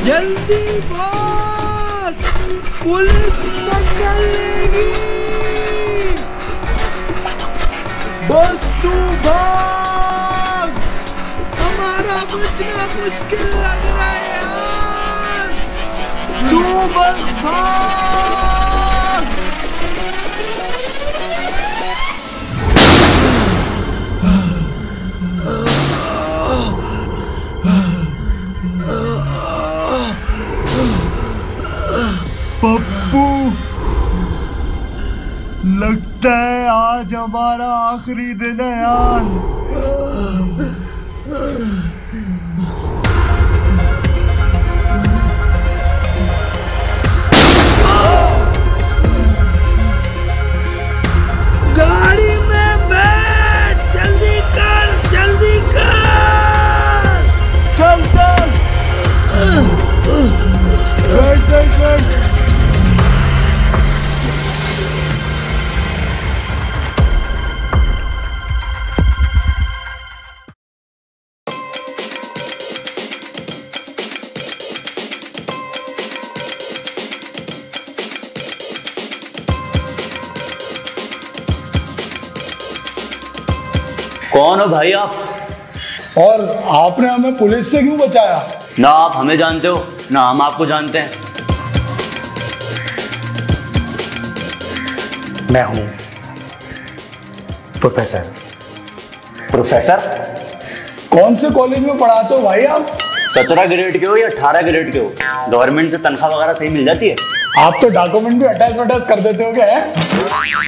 जल्दी भाग, पुलिस पकड़ लेगी। बस तू भाग, हमारा बचना मुश्किल लग रहा है यार, तू बस भाग। पप्पू, लगता है आज हमारा आखिरी दिन है यार। गाड़ी में बैठ, जल्दी कर, जल्दी कर। चल चल, बैठ बैठ बैठ। कौन हो भाई आप? और आपने हमें पुलिस से क्यों बचाया? ना आप हमें जानते हो ना हम आपको जानते हैं। मैं हूं प्रोफेसर। प्रोफेसर? कौन से कॉलेज में पढ़ाते हो भाई आप? 17 ग्रेड के हो या 18 ग्रेड के हो? गवर्नमेंट से तनख्वाह वगैरह सही मिल जाती है? आप तो डॉक्यूमेंट भी अटैच वटैच कर देते हो क्या है?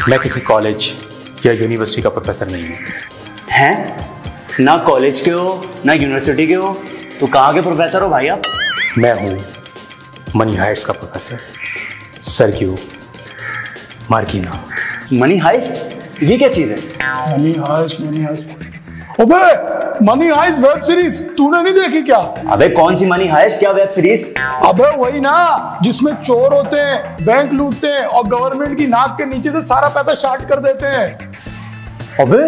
मैं किसी कॉलेज या यूनिवर्सिटी का प्रोफेसर नहीं हूं। हैं? ना कॉलेज के हो ना यूनिवर्सिटी के हो, तो कहाँ के प्रोफेसर हो भाई आप? मैं हूं मनी हाइट्स का professor, Sergio Marquina. Money Heist? ये क्या चीज है? Money Heist, Money Heist. अबे मनी हाइस्ट वेब सीरीज तूने नहीं देखी क्या? अबे कौन सी मनी हाइस्ट, क्या वेब सीरीज? अबे वही ना, जिसमें चोर होते हैं, बैंक लूटते हैं और गवर्नमेंट की नाक के नीचे से सारा पैसा शार्ट कर देते हैं। अबे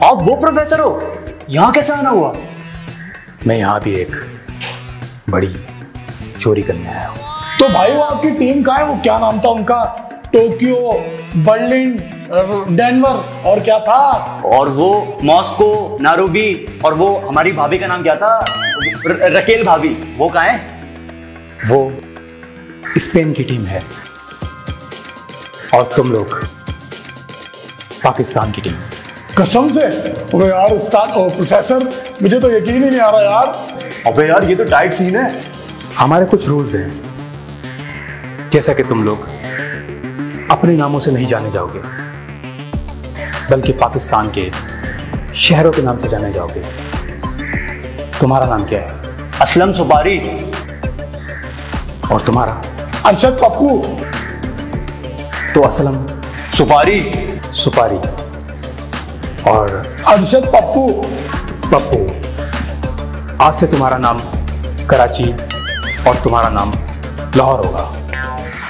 आप वो प्रोफेसर हो? यहाँ कैसे आना हुआ? मैं यहाँ भी एक बड़ी चोरी करने आया हूँ। तो भाई वो आपकी टीम कहाँ है? वो क्या नाम था उनका? टोक्यो, बर्लिन, डेनवर और क्या था? और वो मॉस्को, नारोबी, और वो हमारी भाभी का नाम क्या था? रकेल भाभी, वो कहाँ है? वो स्पेन की टीम है और तुम लोग पाकिस्तान की टीम। कसम से? अबे यार उस्ताद और प्रोफेसर, मुझे तो यकीन ही नहीं आ रहा यार। अबे यार ये तो टाइट सीन है। हमारे कुछ रूल्स हैं, जैसा कि तुम लोग अपने नामों से नहीं जाने जाओगे, बल्कि पाकिस्तान के शहरों के नाम से जाने जाओगे। तुम्हारा नाम क्या है? असलम सुपारी। और तुम्हारा? अरशद पप्पू। तो असलम सुपारी। सुपारी और अरशद पप्पू। पप्पू। आज से तुम्हारा नाम कराची और तुम्हारा नाम लाहौर होगा।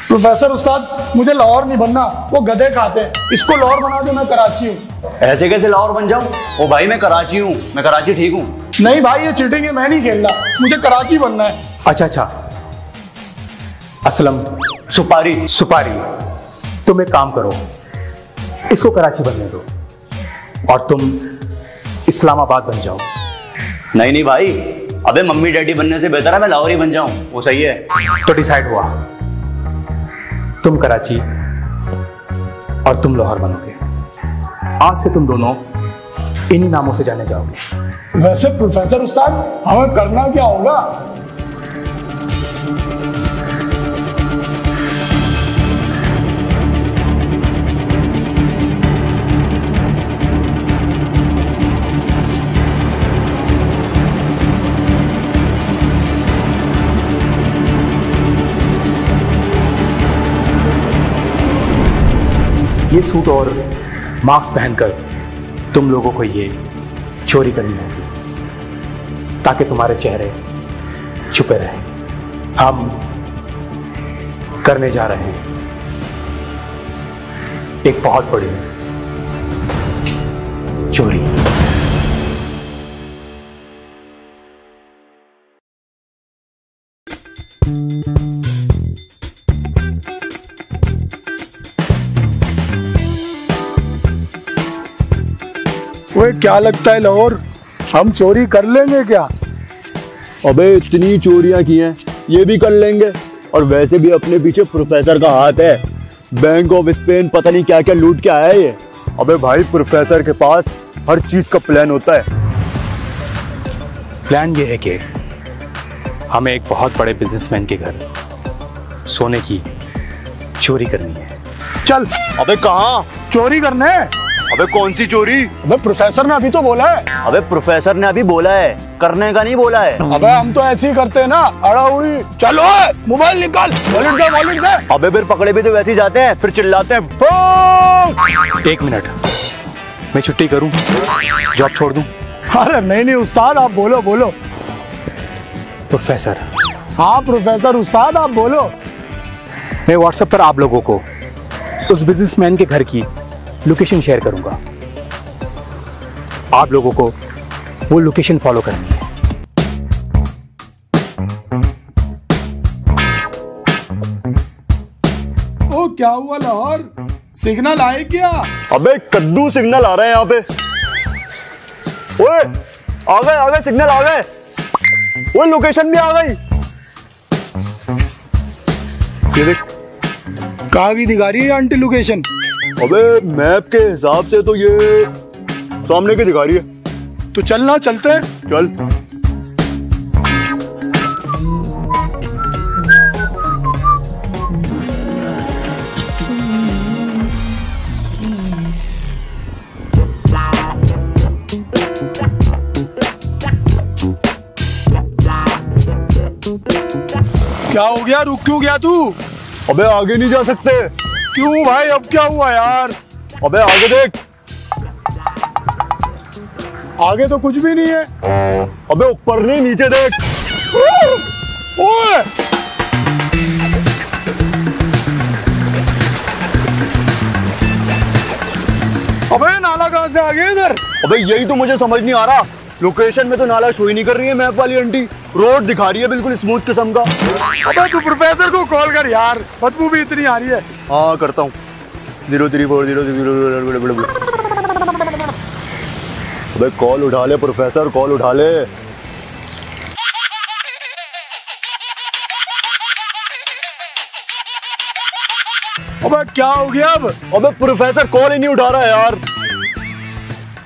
प्रोफेसर उस्ताद, मुझे लाहौर नहीं बनना, वो गधे खाते हैं। इसको लाहौर बना दो, मैं कराची हूँ। ऐसे कैसे लाहौर बन जाऊं? ओ भाई मैं कराची हूँ, मैं कराची ठीक हूँ। नहीं भाई ये चीटिंग है, मैं नहीं खेलना, मुझे कराची बनना है। अच्छा, असलम सुपारी, तुम एक काम करो, इसको कराची बनने दो और तुम इस्लामाबाद बन जाओ। नहीं भाई, अबे मम्मी डैडी बनने से बेहतर है मैं लाहौर ही बन जाऊं, वो सही है। तो डिसाइड हुआ, तुम कराची और तुम लाहौर बनोगे। आज से तुम दोनों इन्हीं नामों से जाने जाओगे। वैसे प्रोफेसर उस्ताद, हमें करना क्या होगा? ये सूट और मास्क पहनकर तुम लोगों को ये चोरी करनी होगी ताकि तुम्हारे चेहरे छुपे रहें। हम करने जा रहे हैं एक बहुत बड़ी चोरी। ओए क्या लगता है लाहौर, हम चोरी कर लेंगे क्या? अबे इतनी चोरियां की हैं, ये भी कर लेंगे। और वैसे भी अपने पीछे प्रोफेसर का हाथ है। बैंक ऑफ स्पेन पता नहीं क्या क्या लूट के आया है ये। अबे भाई प्रोफेसर के पास हर चीज का प्लान होता है। प्लान ये है कि हमें एक बहुत बड़े बिजनेसमैन के घर सोने की चोरी करनी है। चल। अबे कहाँ चोरी करने? अबे कौन सी चोरी? अबे प्रोफेसर ने अभी तो बोला है। अबे प्रोफेसर ने अभी बोला है, करने का नहीं बोला है। अबे हम तो ऐसे ही करते हैं ना, अड़ा उड़ी। चलो मोबाइल निकाल, वॉलेट दे, वॉलेट दे। अबे फिर पकड़े भी तो वैसे ही जाते हैं, फिर चिल्लाते हैं। एक मिनट, मैं छुट्टी करूं, जॉब छोड़ दूं? अरे नहीं उस्ताद, आप बोलो बोलो। प्रोफेसर। हाँ प्रोफेसर उस्ताद, आप बोलो। मैं व्हाट्सएप पर आप लोगों को उस बिजनेसमैन के घर की लोकेशन शेयर करूंगा। आप लोगों को वो लोकेशन फॉलो करनी है। ओ क्या हुआ लाहौर, सिग्नल आए क्या? अबे कद्दू सिग्नल आ रहे हैं यहाँ पे। ओए आ गए सिग्नल आ गए। ओए लोकेशन भी आ गई। ये देख। कहाँ की दिखा रही है आंटी लोकेशन? अबे मैप के हिसाब से तो ये सामने की दिखा रही है। तो चलना, चलते हैं। चल। क्या हो गया, रुक क्यों गया तू? अबे आगे नहीं जा सकते। क्यों भाई, अब क्या हुआ यार? अबे आगे देख। आगे तो कुछ भी नहीं है। अबे ऊपर नहीं, नीचे देख। ओए अबे नाला कहाँ से आ गया इधर? अबे यही तो मुझे समझ नहीं आ रहा। लोकेशन में तो नाला शो ही नहीं कर रही है मैप वाली आंटी। रोड दिखा रही है बिल्कुल स्मूथ किस्म का। अबे तू प्रोफेसर को कॉल कर यार, बदबू भी इतनी आ रही है। हाँ करता हूँ। 03400। अबे कॉल उठा ले प्रोफेसर, कॉल उठा ले। अबे क्या हो गया अब? अबे प्रोफेसर कॉल ही नहीं उठा रहा है यार।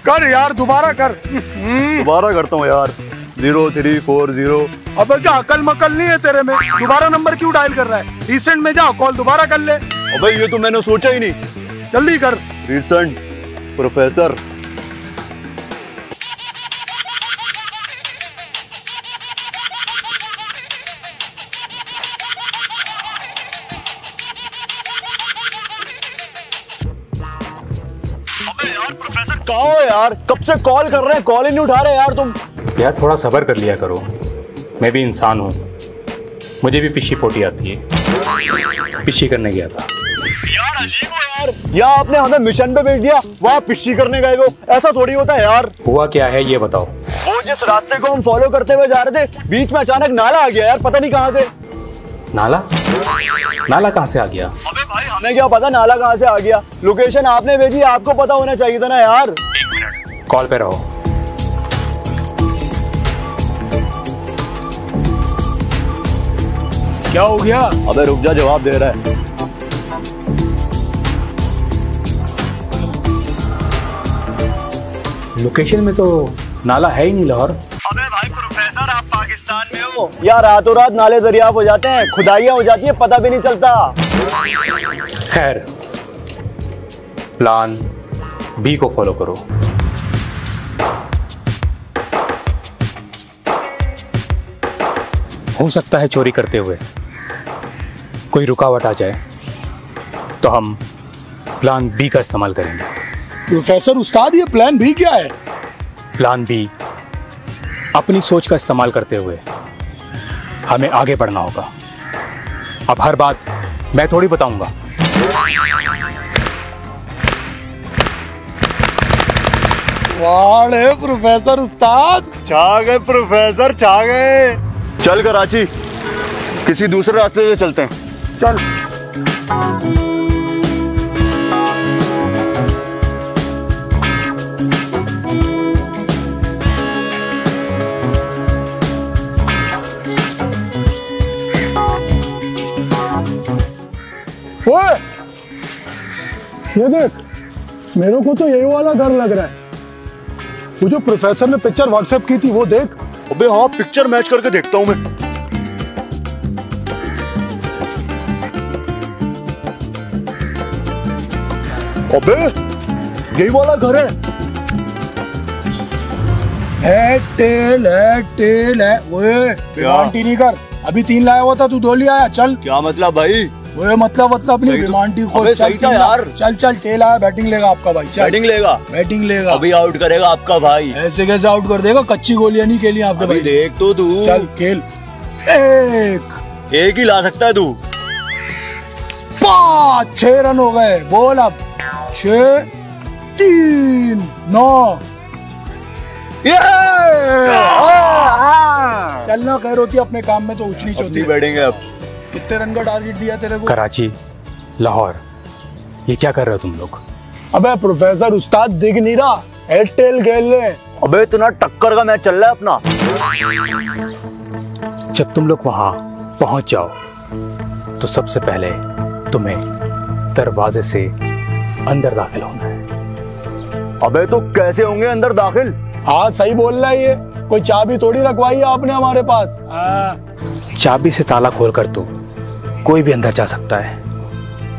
कर यार, दोबारा कर। दोबारा करता हूँ यार। 0340। अबे क्या अकल मकल नहीं है तेरे में? दोबारा नंबर क्यों डायल कर रहा है? रिसेंट में जा, कॉल दोबारा कर ले। अबे ये तो मैंने सोचा ही नहीं। जल्दी कर। Recent professor. प्रोफेसर कहाँ हो यार? कब से कॉल कर रहे हैं, कॉल ही नहीं उठा रहे यार तुम। यार थोड़ा सब्र कर लिया करो, मैं भी इंसान हूँ, मुझे भी पिशी पोटी आती है। पिशी करने गया था। यार अजीब हो यार, यहाँ आपने हमें मिशन पे भेज दिया, वहाँ पिशी करने गए हो। ऐसा थोड़ी होता है यार। हुआ क्या है ये बताओ। वो जिस रास्ते को हम फॉलो करते हुए जा रहे थे, बीच में अचानक नाला आ गया यार, पता नहीं कहाँ से। नाला? नाला कहाँ से आ गया? अबे भाई हमें क्या पता नाला कहाँ से आ गया। लोकेशन आपने भेजी, आपको पता होना चाहिए था ना यार। कॉल पे रहो। क्या हो गया? अबे रुक जा, जवाब दे रहा है। लोकेशन में तो नाला है ही नहीं लाहौर। अबे भाई प्रोफेसर आप पाकिस्तान में हो या रातों रात नाले दरिया हो जाते हैं, खुदाइयां हो जाती है, पता भी नहीं चलता। खैर प्लान बी को फॉलो करो। हो सकता है चोरी करते हुए कोई रुकावट आ जाए तो हम प्लान बी का इस्तेमाल करेंगे। प्रोफेसर उस्ताद ये प्लान भी क्या है? प्लान बी अपनी सोच का इस्तेमाल करते हुए हमें आगे बढ़ना होगा। अब हर बात मैं थोड़ी बताऊंगा। वाह प्रोफेसर उस्ताद, छा गए प्रोफेसर, छा गए। चल कराची, किसी दूसरे रास्ते से चलते हैं। चल। ओए, ये देख, मेरे को तो यही वाला घर लग रहा है। वो जो प्रोफेसर ने पिक्चर व्हाट्सएप की थी वो देख। अबे हाँ, पिक्चर मैच करके देखता हूं मैं। अबे यही वाला घर है। टेल है। ओए विमानटी नहीं कर, अभी 3 लाया हुआ था, तू 2 ले आया। चल। क्या मतलब भाई? ओए मतलब अपनी विमानटी खोल। अबे सही था यार। चल टेल आया, बैटिंग लेगा आपका भाई। चल। बैटिंग लेगा। अभी आउट करेगा आपका भाई। ऐसे कैसे आउट कर देगा? कच्ची गोलियां नहीं खेली आपके भाई। देख तो तू। चल खेल। एक ही ला सकता है तू। 6 रन हो गए। बोल अब। 6 3 9। चलना खैर होती अपने काम में तो उचनी चौथी बैठेंगे अब। कितने रन का टारगेट दिया तेरे को? कराची, लाहौर, ये क्या कर रहे हो तुम लोग? अबे प्रोफेसर उस्ताद दिख नहीं रहा, एयरटेल खेल ले। अबे इतना टक्कर का मैच चल रहा है अपना। जब तुम लोग वहां पहुंच जाओ तो सबसे पहले तुम्हें दरवाजे से अंदर दाखिल होना है। अबे तो कैसे होंगे अंदर दाखिल? हाँ सही बोल रहा है ये, कोई चाबी थोड़ी रखवाई है आपने हमारे पास। चाबी से ताला खोलकर तो कोई भी अंदर जा सकता है,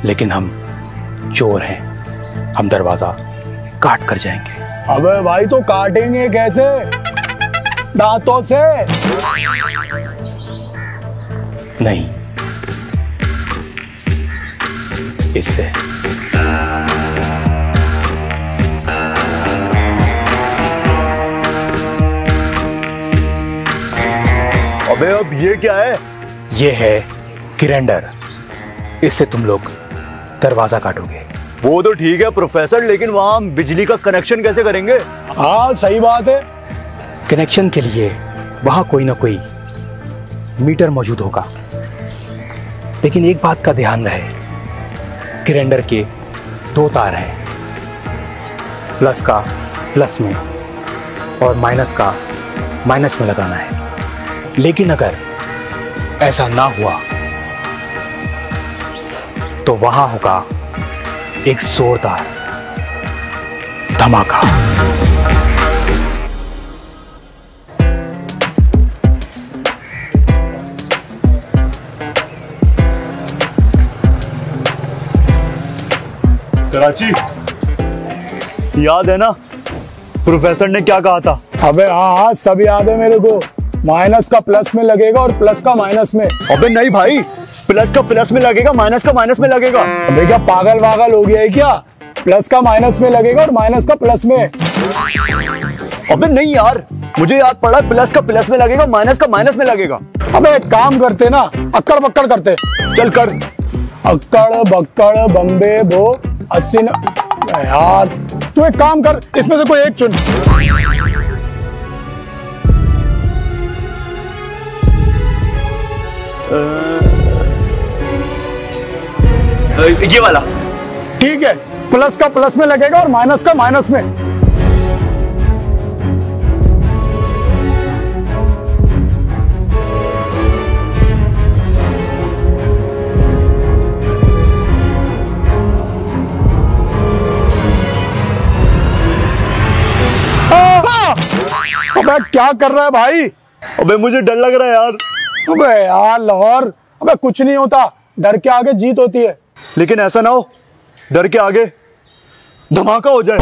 लेकिन हम चोर हैं, हम दरवाजा काट कर जाएंगे। अबे भाई तो काटेंगे कैसे? दांतों से? नहीं, इससे। अबे अब ये क्या है? ये है ग्राइंडर, इससे तुम लोग दरवाजा काटोगे। वो तो ठीक है प्रोफेसर, लेकिन वहां हम बिजली का कनेक्शन कैसे करेंगे? हाँ सही बात है। कनेक्शन के लिए वहां कोई ना कोई मीटर मौजूद होगा, लेकिन एक बात का ध्यान रहे, ग्राइंडर के 2 तार हैं, प्लस का प्लस में और माइनस का माइनस में लगाना है। लेकिन अगर ऐसा ना हुआ तो वहां होगा एक जोरदार धमाका। कराची, याद है ना प्रोफेसर ने क्या कहा था? अबे हाँ सब याद है मेरे को। माइनस का प्लस में लगेगा और प्लस का माइनस में। अबे नहीं भाई, प्लस का प्लस में लगेगा, माइनस का माइनस में लगेगा। अबे क्या पागल वागल हो गया है क्या? प्लस का माइनस में लगेगा और माइनस का प्लस में। अबे नहीं यार, मुझे याद पड़ा, प्लस का प्लस में लगेगा, माइनस का माइनस में लगेगा। अबे एक काम करते ना, अक्कड़ बक्कड़ करते। चल कर। अक्कड़ बक्कड़ बम्बे बो 80 यार तू एक काम कर, इसमें से कोई एक चुन। ये वाला ठीक है, प्लस का प्लस में लगेगा और माइनस का माइनस में। अबे क्या कर रहा है भाई? अबे मुझे डर लग रहा है यार। अबे यार लाहौर, अबे कुछ नहीं होता, डर के आगे जीत होती है। लेकिन ऐसा ना हो डर के आगे धमाका हो जाए।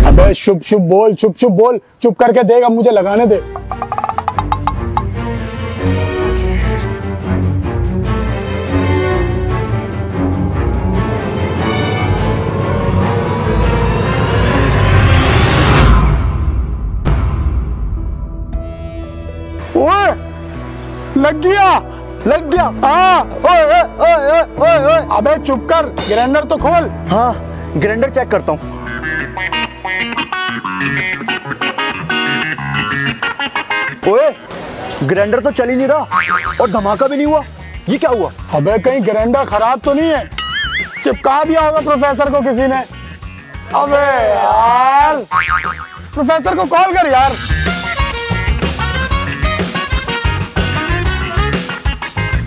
अबे शुभ शुभ बोल, चुप बोल, चुप करके देख, अब मुझे लगाने दे। ओए लग गया। हाँ ओए ओए ओए ओए ओए अबे चुप कर, ग्राइंडर तो खोल। हाँ ग्राइंडर चेक करता हूँ। ओए ग्राइंडर तो चल ही नहीं रहा और धमाका भी नहीं हुआ, ये क्या हुआ? अबे कहीं ग्राइंडर खराब तो नहीं है? चिपका दिया होगा प्रोफेसर को किसी ने। अबे यार, प्रोफेसर को कॉल कर यार।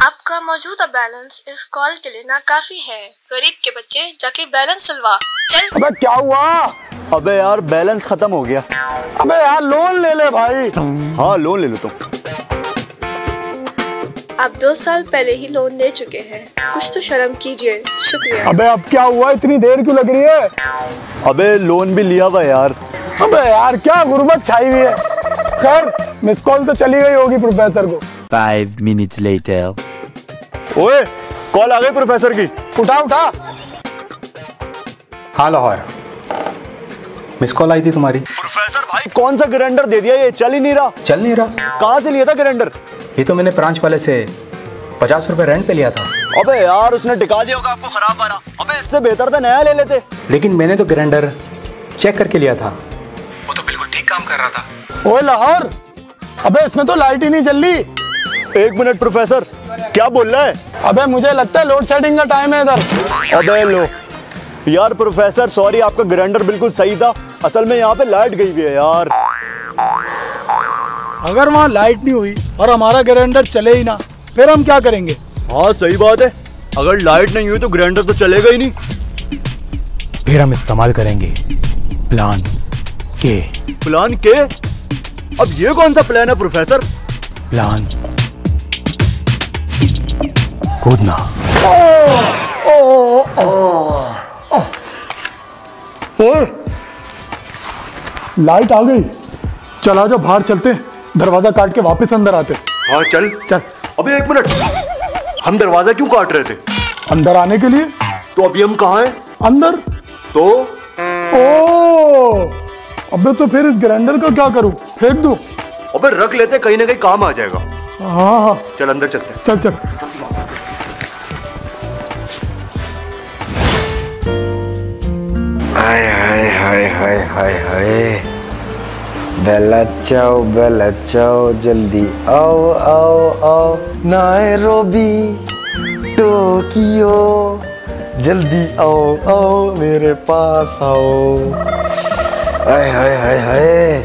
आपका मौजूदा बैलेंस इस कॉल के लिए नाकाफी है। गरीब के बच्चे जाके बैलेंस सिलवा चल। अबे क्या हुआ? अबे यार बैलेंस खत्म हो गया। अबे यार लोन ले ले भाई। हाँ लोन ले लेता हूँ। आप 2 साल पहले ही लोन ले चुके हैं, कुछ तो शर्म कीजिए। शुक्रिया। अबे अब क्या हुआ, इतनी देर क्यों लग रही है? अबे लोन भी लिया हुआ यार। अबे यार क्या गुर्बत छाई हुई है। खैर मिस कॉल तो चली गई होगी प्रोफेसर को। 5 minutes later. ओए कॉल आ गई प्रोफेसर की। उठा उठा। हाँ लाहौर, मिस कॉल आई थी तुम्हारी। प्रोफेसर भाई कौन सा ग्राइंडर दे दिया, ये चल ही नहीं रहा। चल नहीं रहा? कहाँ से लिया था ग्राइंडर? ये तो मैंने ब्रांच वाले से 50 रुपए रेंट पे लिया था। अबे यार उसने टिका दिया होगा आपको खराब वाला। अबे इससे बेहतर था नया ले लेते। लेकिन मैंने तो ग्राइंडर चेक करके लिया था, वो तो बिल्कुल ठीक काम कर रहा था। ओए लाहौर, अबे इसमें तो लाइट ही नहीं जल रही। 1 मिनट प्रोफेसर, क्या बोल रहा है? अबे मुझे लगता है लोड शेडिंग का टाइम है इधर। अबे लो यार प्रोफेसर, सॉरी आपका ग्राइंडर बिल्कुल सही था, असल में यहाँ पे लाइट गई हुई है यार। अगर वहाँ लाइट नहीं हुई और हमारा ग्राइंडर चले ही ना, फिर हम क्या करेंगे? हाँ सही बात है, अगर लाइट नहीं हुई तो ग्राइंडर तो चलेगा ही नहीं। फिर हम इस्तेमाल करेंगे प्लान के। प्लान के? अब ये कौन सा प्लान है प्रोफेसर? प्लान कूदना। लाइट आ गई, चला जाओ बाहर चलते, दरवाजा काट के वापस अंदर आते। हाँ चल चल। अबे 1 मिनट, हम दरवाजा क्यों काट रहे थे? अंदर आने के लिए। तो अभी हम कहाँ हैं? अंदर। तो ओ अबे तो फिर इस ग्राइंडर का क्या करूं, फेंक दूं? अबे रख लेते, कहीं ना कहीं काम आ जाएगा। हाँ हाँ चल अंदर चलते हैं। चल चल। हाय हाय हाय हाय हाय हाय, बेलचाओ जल्दी आओ आओ आओ, नायरोबी टोक्यो जल्दी आओ आओ मेरे पास आओ। हाय हाय हाय हाय।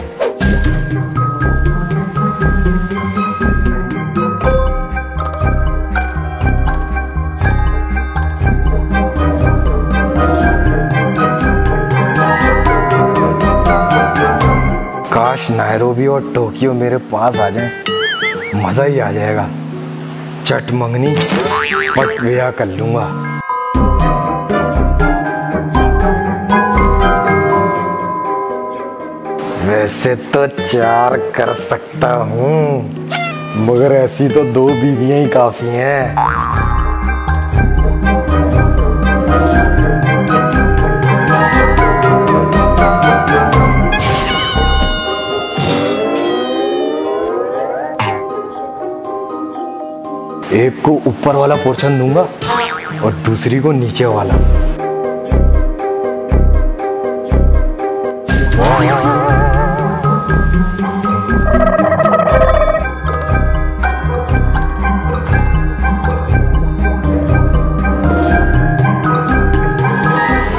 काश नायरोबी और टोक्यो मेरे पास आ जाएं, मजा ही आ जाएगा। चट मंगनी पट ब्याह कर लूंगा। वैसे तो 4 कर सकता हूँ, मगर ऐसी तो 2 बीवियां ही काफी हैं। एक को ऊपर वाला पोर्शन दूंगा और दूसरी को नीचे वाला।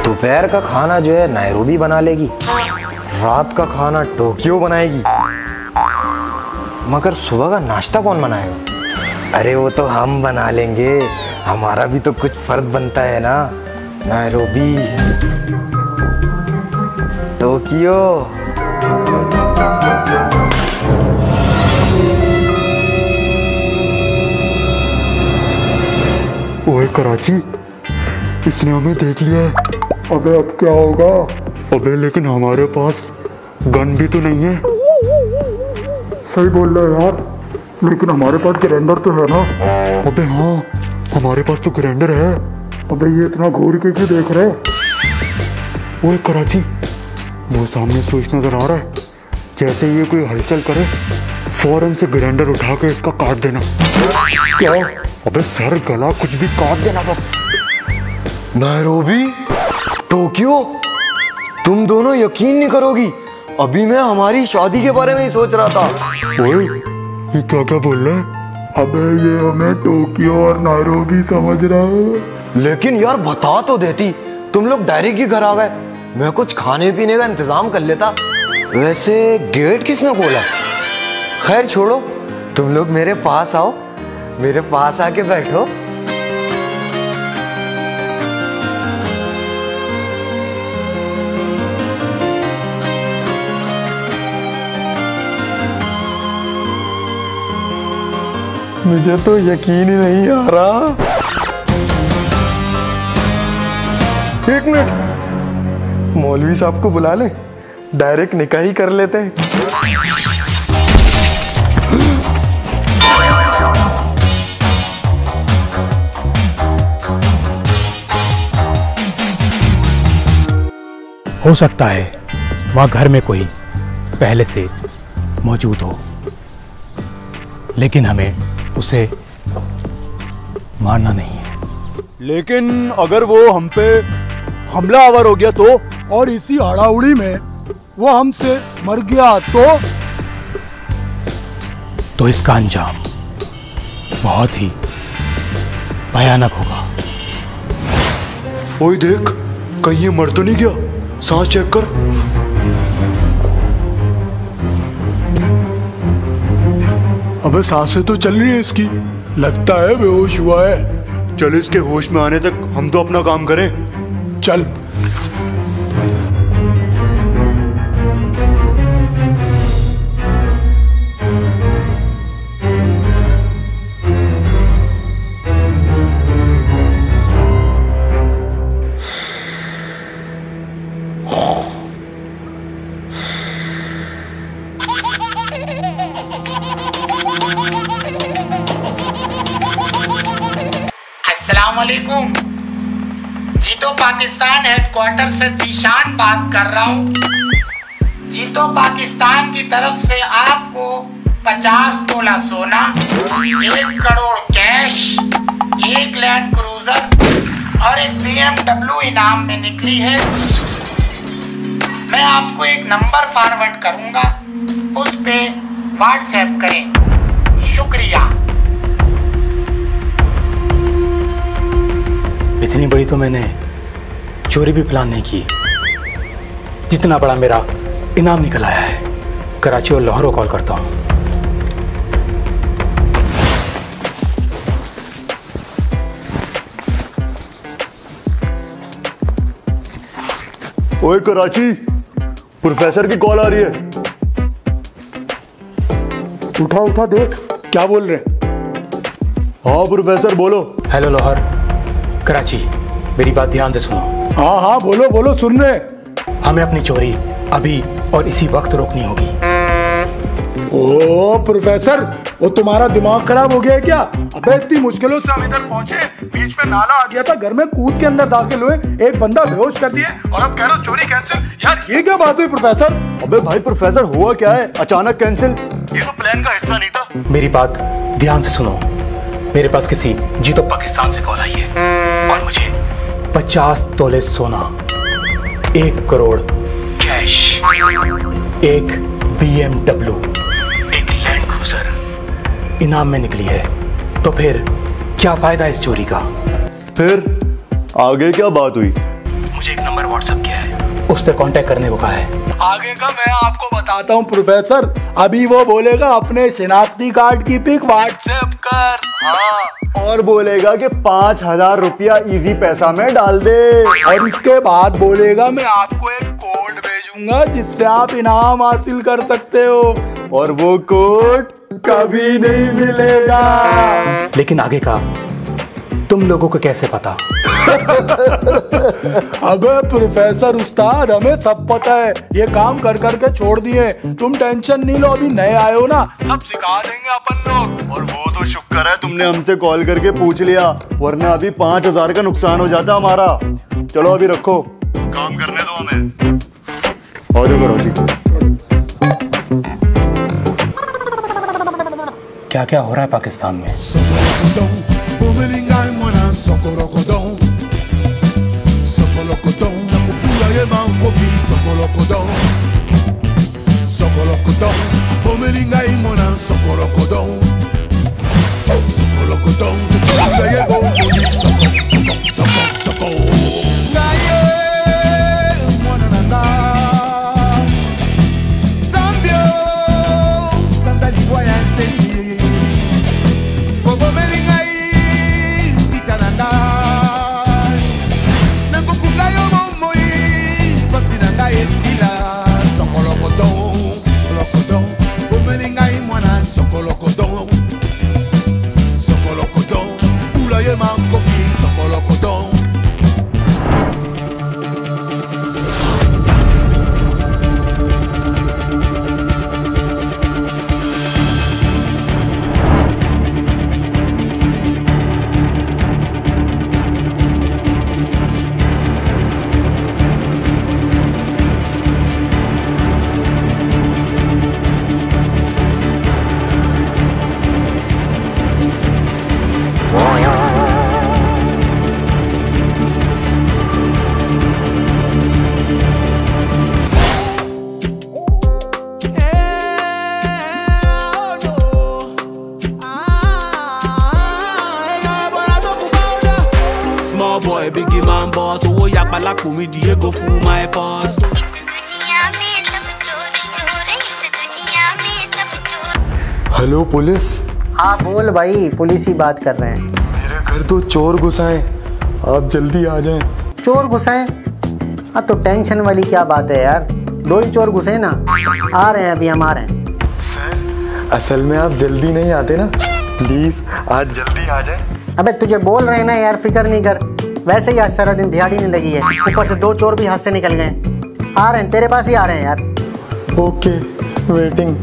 दोपहर का खाना जो है नायरोबी बना लेगी, रात का खाना टोक्यो बनाएगी, मगर सुबह का नाश्ता कौन बनाएगा? अरे वो तो हम बना लेंगे, हमारा भी तो कुछ फर्ज बनता है ना। Nairobi Tokyo. ओए कराची, इसने हमें देख लिया है। अबे अब क्या होगा? अबे लेकिन हमारे पास गन भी तो नहीं है। सही बोल रहे हो यार, लेकिन हमारे पास ग्राइंडर तो है ना। अबे हाँ हमारे पास तो ग्राइंडर है। अबे ये इतना घूर के क्यों देख रहे? ओए कराची, वो सामने स्विच नजर आ रहा है, जैसे ये कोई हलचल करे फौरन से ग्राइंडर उठा के इसका काट देना। क्या? अबे सर गला कुछ भी काट देना बस। नायरोबी, टोक्यो, तुम दोनों यकीन नहीं करोगी, अभी मैं हमारी शादी के बारे में ही सोच रहा था। ओए, ये क्या क्या बोल रहा है? अबे ये हमें टोक्यो और नायरोबी समझ रहा है। लेकिन यार बता तो देती, तुम लोग डायरेक्ट ही घर आ गए, मैं कुछ खाने पीने का इंतजाम कर लेता। वैसे गेट किसने खोला? खैर छोड़ो, तुम लोग मेरे पास आओ, मेरे पास आके बैठो। मुझे तो यकीन ही नहीं आ रहा। एक मिनट, मौलवी साहब को बुला ले, डायरेक्ट निकाह ही कर लेते हैं। हो सकता है वहां घर में कोई पहले से मौजूद हो, लेकिन हमें उसे मारना नहीं है। लेकिन अगर वो हम पे हमलावर हो गया तो? और इसी आड़ाउड़ी में वो हमसे मर गया तो इसका अंजाम बहुत ही भयानक होगा। ओए देख, कहीं ये मर तो नहीं गया? सांस चेक कर। अबे सांसें तो चल रही है इसकी, लगता है बेहोश हुआ है। चल इसके होश में आने तक हम तो अपना काम करें। चल। अस्सलामुअलैकुम, जीतो पाकिस्तान हेडक्वार्टर से जीशान बात कर रहा हूँ। जीतो पाकिस्तान की तरफ से आपको 50 तोला सोना, 1 करोड़ कैश, 1 लैंड क्रूजर और एक BMW इनाम में निकली है। मैं आपको एक नंबर फॉरवर्ड करूंगा, उस पे व्हाट्सएप करें। शुक्रिया। इतनी बड़ी तो मैंने चोरी भी प्लान नहीं की, जितना बड़ा मेरा इनाम निकल आया है। कराची और लाहौर को कॉल करता हूं। ओए कराची, प्रोफेसर की कॉल आ रही है। उठा उठा देख क्या बोल रहे। हाँ प्रोफेसर बोलो। हेलो लाहौर, कराची, मेरी बात ध्यान से सुनो। हाँ हाँ बोलो बोलो, सुन रहे। हमें अपनी चोरी अभी और इसी वक्त रोकनी होगी। ओ प्रोफेसर, वो तुम्हारा दिमाग खराब हो गया है क्या? अबे इतनी मुश्किलों से हम इधर पहुंचे, बीच में नाला आ गया था, घर में कूद के अंदर दाखिल हुए, एक बंदा बेहोश कर दिए और अब कह रहे हो चोरी कैंसिल। यार ये क्या बात हुई प्रोफेसर? अबे भाई प्रोफेसर, हुआ क्या है अचानक कैंसिल? ये तो प्लान का हिस्सा नहीं था। मेरी बात ध्यान से सुनो। मेरे पास किसी जीतो पाकिस्तान से कॉल आई है और मुझे 50 तोले सोना, 1 crore cash, 1 BMW, 1 land cruiser इनाम में निकली है। तो फिर क्या फायदा इस चोरी का? फिर आगे क्या बात हुई? मुझे एक नंबर व्हाट्सएप किया है, उस पर कांटेक्ट करने को कहा है। आगे का मैं आपको बताता हूँ प्रोफेसर। अभी वो बोलेगा अपने शिनाख्ती कार्ड की पिक व्हाट्सएप कर। हाँ, और बोलेगा कि 5000 रुपया इजी पैसा में डाल दे। और इसके बाद बोलेगा मैं आपको एक कोड भेजूंगा जिससे आप इनाम हासिल कर सकते हो, और वो कोड कभी नहीं मिलेगा। लेकिन आगे का तुम लोगों को कैसे पता? अबे प्रोफेसर उस्ताद, हमें सब पता है, ये काम कर करके छोड़ दिए। तुम टेंशन नहीं लो, अभी नए आए हो ना, सब सिखा देंगे अपन लोग। और वो तो शुक्र है तुमने हमसे कॉल करके पूछ लिया, वरना अभी 5000 का नुकसान हो जाता हमारा। चलो अभी रखो, काम करने दो हमें। और करो जी। क्या क्या हो रहा है पाकिस्तान में? ye manco fiso colocotón. Small boy, biggie man boss. Oh, yak balak for me, Diego full my boss. Hello police. हाँ बोल भाई, पुलिस ही बात कर रहे हैं। मेरे घर तो चोर घुसाए, आप जल्दी आ जाएं। चोर घुसाए? हाँ तो टेंशन वाली क्या बात है यार, 2 ही चोर घुसे ना। आ रहे हैं अभी, हम आ रहे हैं। सर असल में आप जल्दी नहीं आते ना, प्लीज आज जल्दी आ जाएं। अबे तुझे बोल रहे हैं ना यार, फिक्र नहीं कर। वैसे ही आज सारा दिन दिहाड़ी नहीं लगी है, ऊपर से 2 चोर भी हाथ से निकल गए। आ रहे हैं, तेरे पास ही आ रहे हैं यार। Okay waiting.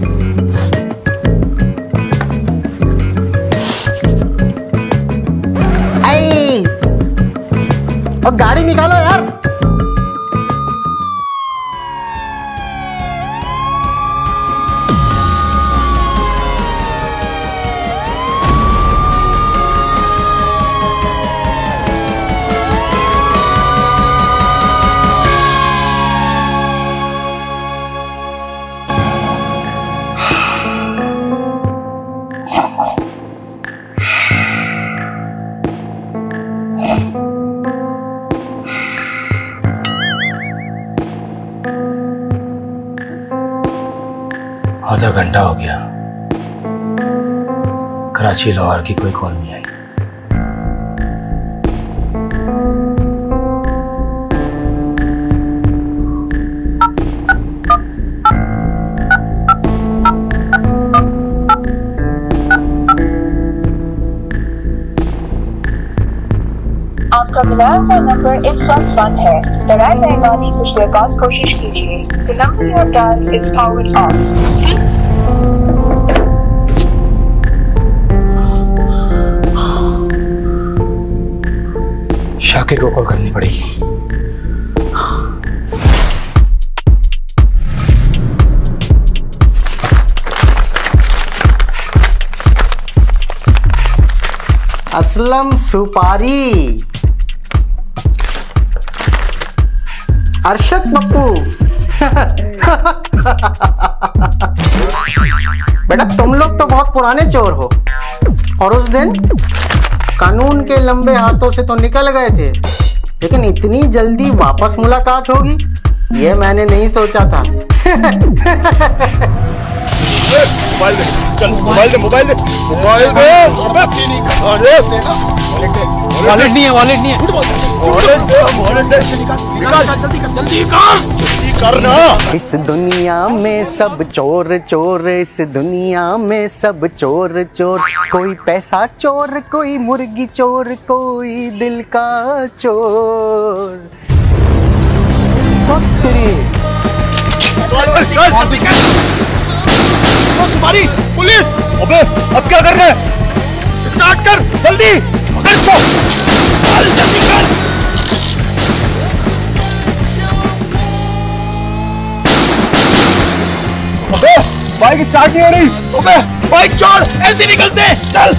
और गाड़ी निकालो यार। आधा घंटा हो गया, कराची लाहौर की कोई कॉल नहीं आई। आपका मिलाया हुआ नंबर इस वक्त बंद है। बराए मेहरबानी कुछ देर बाद कोशिश कीजिए। The number you have dialed is powered off. Shakir को कॉल करनी पड़ेगी। असलम सुपारी, अरशद पप्पू। बेटा तुम लोग तो बहुत पुराने चोर हो, और उस दिन कानून के लंबे हाथों से तो निकल गए थे, लेकिन इतनी जल्दी वापस मुलाकात होगी ये मैंने नहीं सोचा था। मोबाइल दे, चल मोबाइल दे, मोबाइल दे, मोबाइल दे। वॉलेट नहीं है, वॉलेट नहीं है। वॉलेट दे, वॉलेट दे, निकाल जल्दी कर, जल्दी कर, जल्दी कर ना। इस दुनिया में सब चोर चोर, इस दुनिया में सब चोर चोर। कोई पैसा चोर, कोई मुर्गी चोर, कोई दिल का चोर। सुपारी, पुलिस! अबे अब क्या कर रहे हैं? स्टार्ट कर जल्दी, पकड़ इसको, जल्दी कर। अबे बाइक स्टार्ट नहीं हो रही। अबे बाइक छोड़, ऐसे निकलते, चल।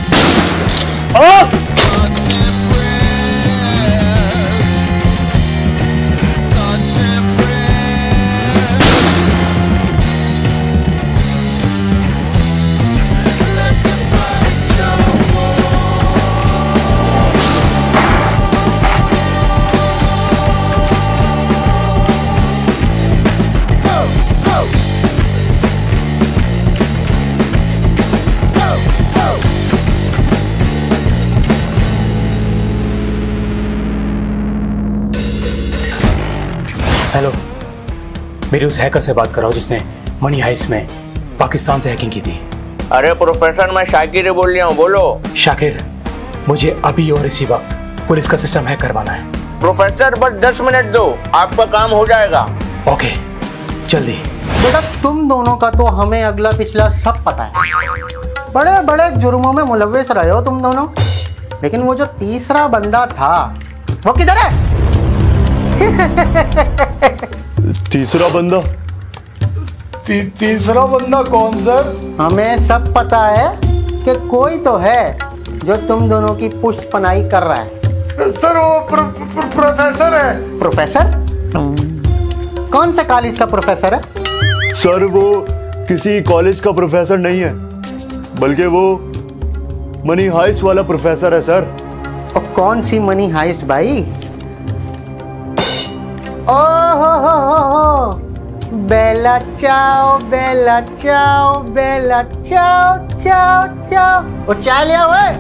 हेलो, मेरी उस हैकर से बात कराओ जिसने मनी हाइस्ट में पाकिस्तान से हैकिंग की थी। अरे प्रोफेसर, मैं शाकिर बोल रहा हूँ, बोलो। शाकिर, मुझे अभी और इसी वक्त पुलिस का सिस्टम हैक करवाना है। प्रोफेसर बस 10 मिनट दो, आपका काम हो जाएगा। ओके, जल्दी। बेटा तुम दोनों का तो हमें अगला पिछला सब पता है। बड़े बड़े जुर्मों में मुलव्विस रहे हो तुम दोनों, लेकिन वो जो तीसरा बंदा था वो किधर है? तीसरा बंदा? तीसरा बंदा कौन सर? हमें सब पता है कि कोई तो है जो तुम दोनों की पुष्ट पनाही कर रहा है। सर वो प्रोफेसर है। प्रोफेसर? कौन से कॉलेज का प्रोफेसर है? सर वो किसी कॉलेज का प्रोफेसर नहीं है, बल्कि वो मनी हाइस्ट वाला प्रोफेसर है सर। और कौन सी मनी हाइस्ट भाई? ओहो हो, बेला चाओ बेला चाओ बेला चाओ चाओ चाओ। वो चाय लिया हुआ है?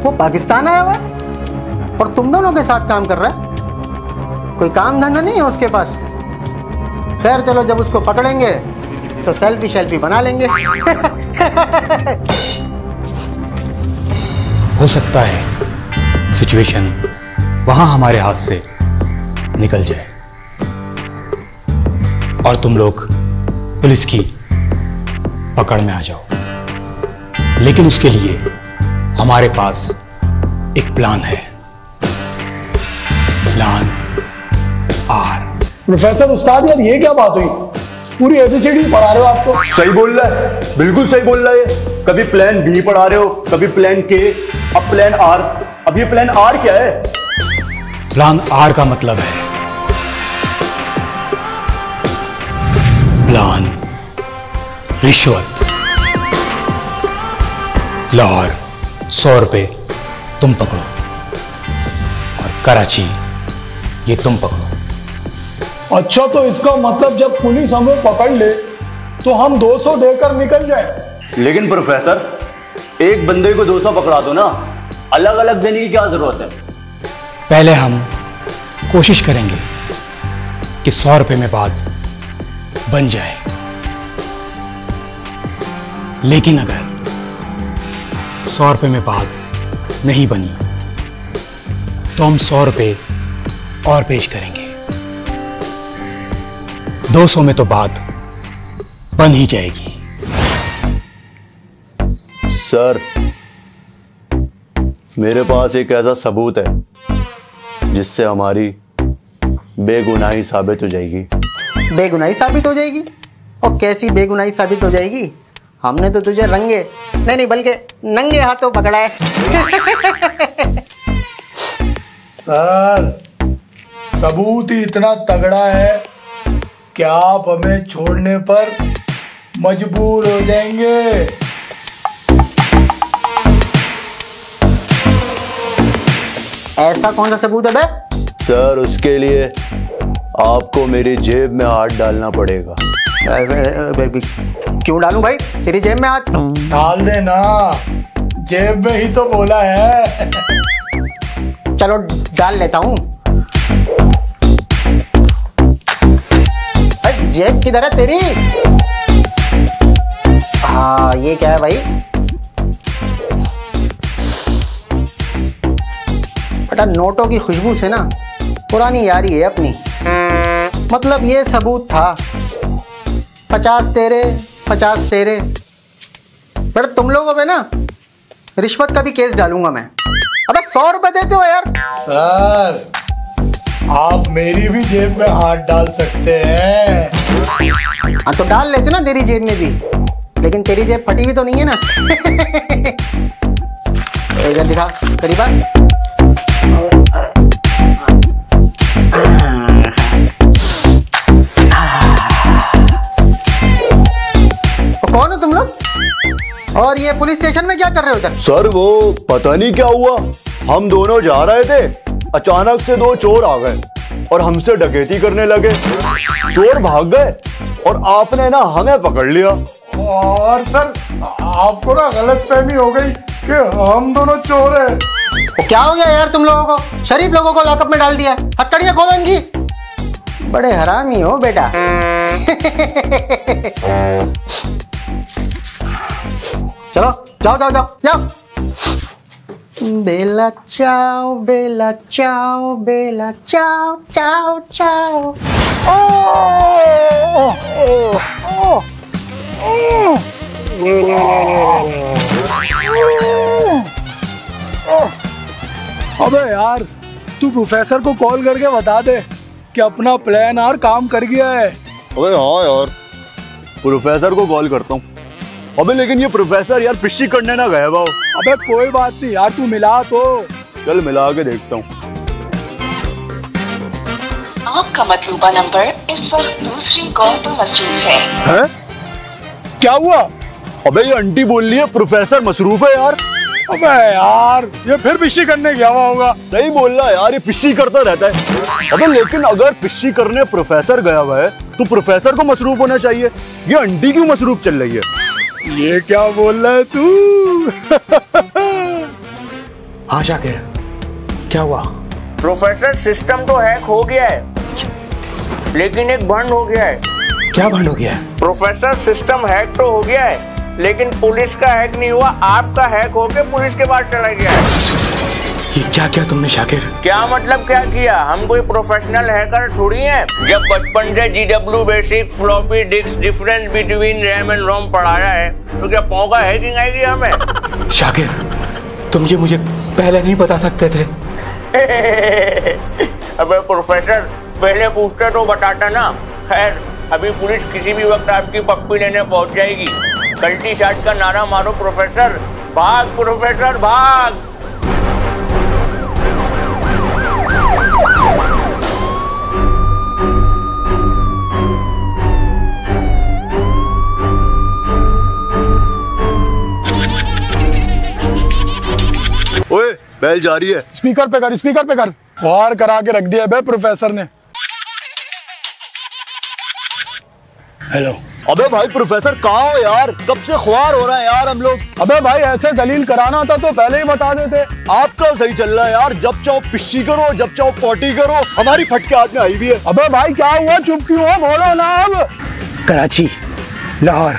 वो पाकिस्तान आया हुआ है और तुम दोनों के साथ काम कर रहा है। कोई काम धंधा नहीं है उसके पास। खैर चलो, जब उसको पकड़ेंगे तो सेल्फी बना लेंगे। हो सकता है सिचुएशन वहां हमारे हाथ से निकल जाए और तुम लोग पुलिस की पकड़ में आ जाओ, लेकिन उसके लिए हमारे पास एक प्लान है, प्लान आर। प्रोफेसर उस्ताद यार ये क्या बात हुई? पूरी एबीसीडी पढ़ा रहे हो आप तो। सही बोल रहा है, बिल्कुल सही बोल रहा है। कभी प्लान बी पढ़ा रहे हो, कभी प्लान के, अब प्लान आर। अब ये प्लान आर क्या है? प्लान आर का मतलब है प्लान रिश्वत। लाहौर 100 रुपए तुम पकड़ो और कराची ये तुम पकड़ो। अच्छा, तो इसका मतलब जब पुलिस हमें पकड़ ले तो हम 200 देकर निकल जाए? लेकिन प्रोफेसर, एक बंदे को 200 पकड़ा दो ना, अलग अलग देने की क्या जरूरत है? पहले हम कोशिश करेंगे कि 100 रुपए में बात बन जाए, लेकिन अगर 100 रुपए में बात नहीं बनी तो हम 100 रुपए और पेश करेंगे। 200 में तो बात बन ही जाएगी। सर मेरे पास एक ऐसा सबूत है जिससे हमारी बेगुनाही साबित हो जाएगी। बेगुनाही साबित हो जाएगी? और कैसी बेगुनाही साबित हो जाएगी? हमने तो तुझे नहीं बल्कि नंगे हाथों पकड़ा है। सर सबूत ही इतना तगड़ा है कि आप हमें छोड़ने पर मजबूर हो जाएंगे। ऐसा कौन सा सबूत है बे? सर उसके लिए आपको मेरी जेब में हाथ डालना पड़ेगा। क्यों डालूं भाई तेरी जेब में हाथ? डाल देना, जेब में ही तो बोला है। चलो डाल लेता हूं। जेब किधर है तेरी? हाँ ये क्या है भाई? बेटा नोटों की खुशबू से ना पुरानी यारी है अपनी। मतलब ये सबूत था 50 तेरे 50 तेरे। बेटा तुम लोगों पे ना रिश्वत का भी केस डालूंगा मैं। अबे 100 रुपए देते हो यार। सर आप मेरी भी जेब में हाथ डाल सकते हैं। हाँ तो डाल लेते ना तेरी जेब में भी, लेकिन तेरी जेब फटी हुई तो नहीं है ना? इधर दिखा करीबा। कौन हो तुम लोग? और ये पुलिस स्टेशन में क्या कर रहे हो इधर? सर वो पता नहीं क्या हुआ, हम दोनों जा रहे थे, अचानक से 2 चोर आ गए और हमसे डकैती करने लगे। चोर भाग गए और आपने ना हमें पकड़ लिया। और सर आपको ना गलतफहमी हो गई कि हम दोनों चोर हैं। तो क्या हो गया यार तुम लोगों को? शरीफ लोगों को लॉकअप में डाल दिया। हथकड़ियां खोलो इनकी। बड़े हरामी हो बेटा। चलो जाओ जाओ जाओ जाओ। बेला चाओ, बेला चाओ, बेला चाओ, चाओ चाओ। अबे यार, तू प्रोफेसर को कॉल करके बता दे कि अपना प्लान यार काम कर गया है। अबे हाँ यार, प्रोफेसर को कॉल करता हूँ। अबे लेकिन ये प्रोफेसर यार पिशी करने ना गया वो। अबे कोई बात नहीं यार, तू मिला तो। चल मिला के देखता हूँ। आपका मतलूबा नंबर इस वक्त दूसरी कॉल पर मसरूफ है। हैं? क्या हुआ? अबे ये आंटी बोल रही है प्रोफेसर मसरूफ है यार। अबे यार, ये फिर पिशी करने गया हुआ होगा। नहीं बोल रहा यार, ये पिशी करता रहता है। अबे लेकिन अगर पिशी करने प्रोफेसर गया हुआ है तो प्रोफेसर को मसरूफ होना चाहिए। ये आंटी क्यों मसरूफ चल रही है? ये क्या बोल रहा है तू? हाँ शाकिर, क्या हुआ? प्रोफेसर सिस्टम तो हैक हो गया है, लेकिन एक भंड हो गया है। क्या भंड हो गया है? प्रोफेसर सिस्टम हैक तो हो गया है, लेकिन पुलिस का हैक नहीं हुआ, आपका हैक होके पुलिस के पास चला गया है। ये क्या किया तुमने शाकिर? क्या मतलब क्या किया? हम कोई प्रोफेशनल हैकर थोड़ी हैं। जब बचपन से GW basic, floppy disk, difference between RAM and ROM पढ़ाया है, तो क्या पौगा हैकिंग आएगी हमें? शाकिर, तुम ये मुझे पहले नहीं बता सकते थे। अबे प्रोफेसर, पहले पूछते तो बताता ना। खैर, अभी पुलिस किसी भी वक्त आपकी पप्पी लेने पहुंच जाएगी। कल्टी शाट का नारा मारो प्रोफेसर, भाग प्रोफेसर भाग। ओए, बेल जा रही है। स्पीकर पे कर, स्पीकर पे कर। ख्वार करा के रख दिया बे प्रोफेसर ने। हेलो। अबे भाई प्रोफेसर कहाँ हो यार? कब से ख्वार हो रहा है यार हम लोग। अबे भाई ऐसे दलील कराना था तो पहले ही बता देते। आपका सही चल रहा है यार, जब चाहो पिशी करो, जब चाहो पॉटी करो। हमारी फटके हाथ में आई भी है। अबे भाई क्या हुआ? चुप क्यों हो? बोलो ना अब। कराची, लाहौर,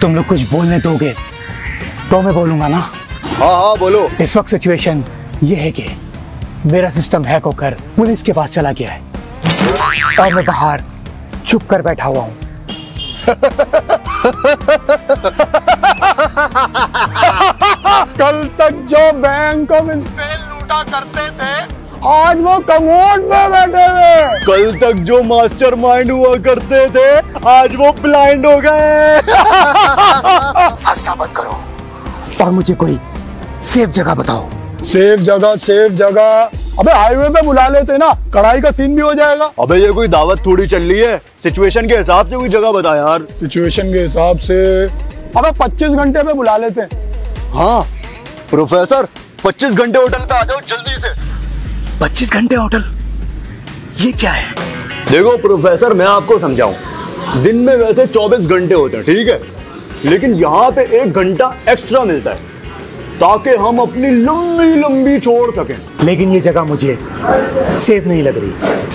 तुम लोग कुछ बोलने दोगे तो मैं बोलूंगा ना। हाँ हाँ बोलो। इस वक्त सिचुएशन ये है कि मेरा सिस्टम हैक होकर पुलिस के पास चला गया है और मैं बाहर चुप कर बैठा हुआ हूँ। कल तक जो बैंक ऑफ स्पेन लूटा करते थे, आज वो कमोड में बैठे हुए। कल तक जो मास्टरमाइंड हुआ करते थे, आज वो ब्लाइंड हो गए। हंसना बंद करो और मुझे कोई सेफ जगह बताओ। सेफ जगह, सेफ जगह? अबे हाईवे पे बुला लेते ना, कढ़ाई का सीन भी हो जाएगा। अबे ये कोई दावत थोड़ी चल रही है, सिचुएशन के हिसाब से कोई जगह बता यार। सिचुएशन के हिसाब से अबे 25 घंटे पे बुला लेते हैं। हाँ प्रोफेसर, 25 घंटे होटल पे आ जाओ जल्दी से। 25 घंटे होटल? ये क्या है? देखो प्रोफेसर, मैं आपको समझाऊं। दिन में वैसे 24 घंटे होते हैं, ठीक है, लेकिन यहाँ पे 1 घंटा एक्स्ट्रा मिलता है ताकि हम अपनी लंबी लंबी छोड़ सकें। लेकिन ये जगह मुझे सेफ नहीं लग रही।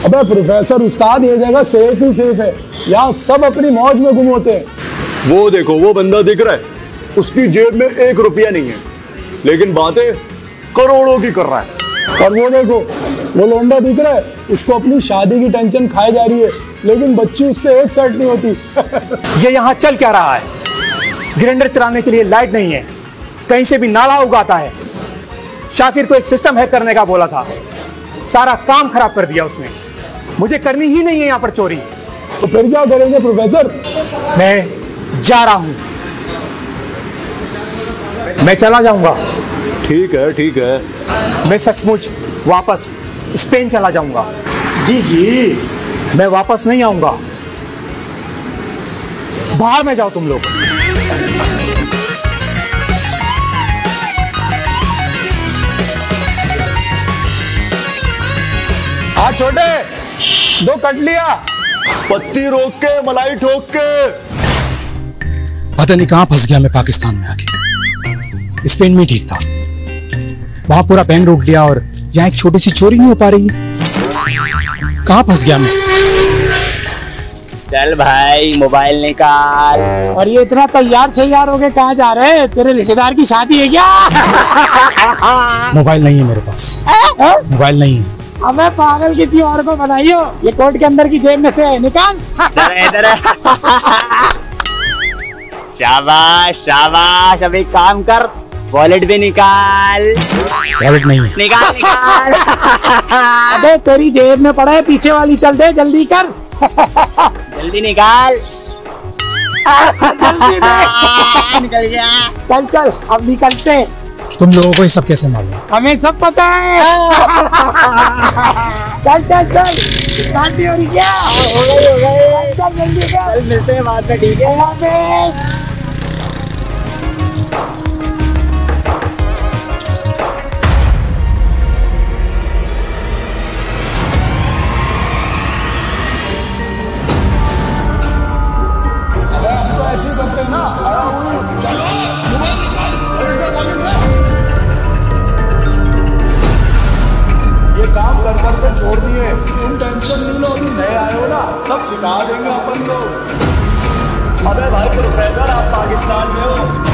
अबे प्रोफेसर उस्ताद, ये जगह सेफ ही सेफ है। यहाँ सब अपनी मौज में गुम होते हैं। वो देखो, वो बंदा दिख रहा है, उसकी जेब में 1 रुपया नहीं है, लेकिन बातें करोड़ों की कर रहा है। और वो देखो, वो लोंडा दिख रहा है, उसको अपनी शादी की टेंशन खाई जा रही है, लेकिन बच्ची उससे एक सेट नहीं होती। ये यहाँ चल क्या रहा है? ग्राइंडर चलाने के लिए लाइट नहीं है, कहीं से भी नाला उगाता है। शाकिर को एक सिस्टम हैक करने का बोला था, सारा काम खराब कर दिया उसने। मुझे करनी ही नहीं है यहाँ पर चोरी। तो फिर क्या करेंगे प्रोफेसर? मैं जा रहा हूं, मैं चला जाऊंगा। ठीक है ठीक है। मैं सचमुच वापस स्पेन चला जाऊंगा। जी जी, मैं वापस नहीं आऊंगा। बाहर में जाओ तुम लोग। हाँ छोटे, 2 कट लिया। पत्ती रोक के, मलाई ठोक के। पता नहीं कहां फंस गया मैं पाकिस्तान में आके। स्पेन में ठीक था, वहां पूरा बैंक रोक लिया और यहाँ एक छोटी सी चोरी नहीं हो पा रही है। कहां फंस गया मैं? चल भाई मोबाइल निकाल। और ये इतना तैयार हो गए कहाँ जा रहे हैं? तेरे रिश्तेदार की शादी है क्या? मोबाइल नहीं है मेरे पास, मोबाइल नहीं है। अबे पागल, किसी और को बनाइयो। ये कोट के अंदर की जेब में से निकाल। इधर शाबाश शाबाश। अब एक काम कर, वॉलेट भी निकाल। वॉलेट नहीं है। निकाल। अबे तेरी जेब में पड़ा है, पीछे वाली चल दे, जल्दी कर। जल्दी निकाल। जल्दी दे। निकल गया। चल अब निकलते। तुम लोगों को ये सब कैसे मालूम? हमें सब पता है। चल शादी हो रही क्या? हो गई। चल जल्दी कर, मिलते हैं बाद में, ठीक है? ये काम कर के छोड़ दिए। तुम टेंशन नहीं लो, अभी नए आए हो ना, सब सिखा देंगे अपन लोग। अबे भाई प्रोफेसर, आप पाकिस्तान में हो?